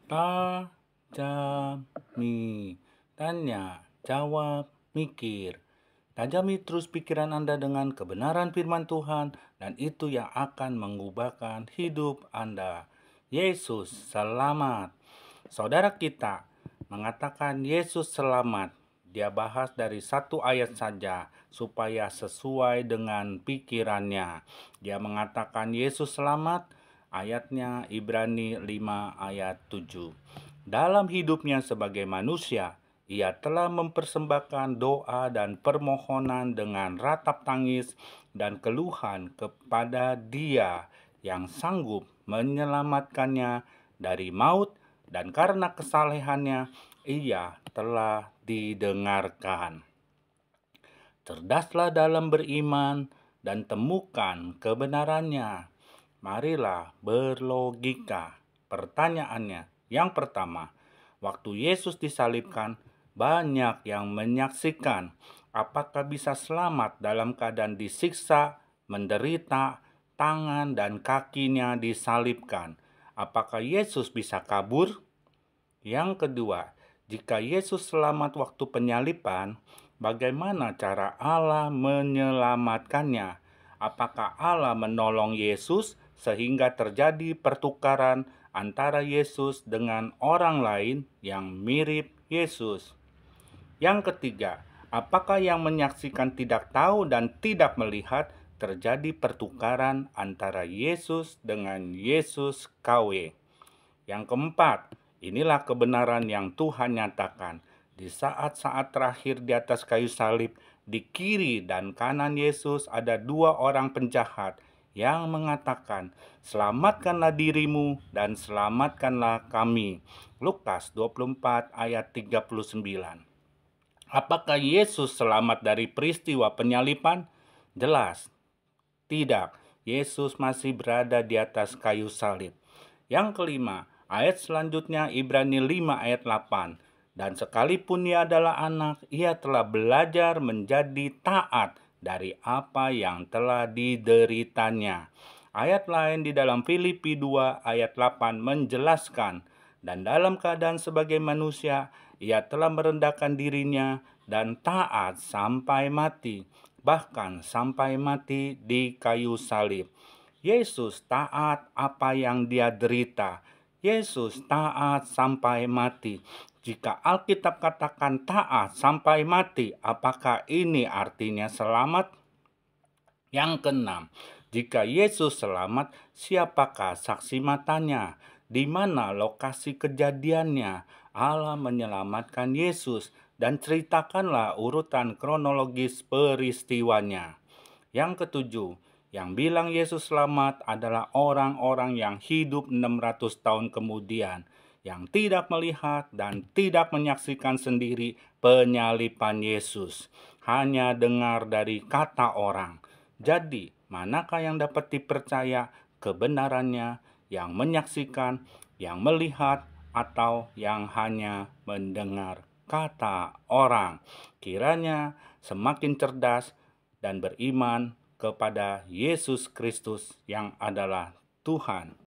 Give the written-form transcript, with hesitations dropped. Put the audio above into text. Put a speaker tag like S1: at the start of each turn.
S1: Tajami, tanya, jawab, mikir. Tajami terus pikiran Anda dengan kebenaran firman Tuhan, dan itu yang akan mengubahkan hidup Anda. Yesus selamat. Saudara kita mengatakan Yesus selamat. Dia bahas dari satu ayat saja supaya sesuai dengan pikirannya. Dia mengatakan Yesus selamat, ayatnya Ibrani 5 ayat 7. Dalam hidupnya sebagai manusia, ia telah mempersembahkan doa dan permohonan dengan ratap tangis dan keluhan kepada Dia yang sanggup menyelamatkannya dari maut, dan karena kesalehannya ia telah didengarkan. Cerdaslah dalam beriman dan temukan kebenarannya. Marilah berlogika. Pertanyaannya, yang pertama, waktu Yesus disalibkan, banyak yang menyaksikan. Apakah bisa selamat dalam keadaan disiksa, menderita, tangan dan kakinya disalibkan? Apakah Yesus bisa kabur? Yang kedua, jika Yesus selamat waktu penyaliban, bagaimana cara Allah menyelamatkannya? Apakah Allah menolong Yesus sehingga terjadi pertukaran antara Yesus dengan orang lain yang mirip Yesus? Yang ketiga, apakah yang menyaksikan tidak tahu dan tidak melihat terjadi pertukaran antara Yesus dengan Yesus KW? Yang keempat, inilah kebenaran yang Tuhan nyatakan. Di saat-saat terakhir di atas kayu salib, di kiri dan kanan Yesus ada dua orang penjahat yang mengatakan, "Selamatkanlah dirimu dan selamatkanlah kami." Lukas 24 ayat 39. Apakah Yesus selamat dari peristiwa penyaliban? Jelas, tidak. Yesus masih berada di atas kayu salib. Yang kelima, ayat selanjutnya Ibrani 5 ayat 8. Dan sekalipun ia adalah anak, ia telah belajar menjadi taat dari apa yang telah dideritanya. Ayat lain di dalam Filipi 2 ayat 8 menjelaskan, dan dalam keadaan sebagai manusia, ia telah merendahkan dirinya dan taat sampai mati, bahkan sampai mati di kayu salib. Yesus taat apa yang dia derita. Yesus taat sampai mati. Jika Alkitab katakan taat sampai mati, apakah ini artinya selamat? Yang keenam, jika Yesus selamat, siapakah saksi matanya? Di mana lokasi kejadiannya? Allah menyelamatkan Yesus, dan ceritakanlah urutan kronologis peristiwanya. Yang ketujuh, yang bilang Yesus selamat adalah orang-orang yang hidup 600 tahun kemudian, yang tidak melihat dan tidak menyaksikan sendiri penyaliban Yesus, hanya dengar dari kata orang. Jadi, manakah yang dapat dipercaya kebenarannya, yang menyaksikan, yang melihat, atau yang hanya mendengar kata orang? Kiranya semakin cerdas dan beriman kepada Yesus Kristus yang adalah Tuhan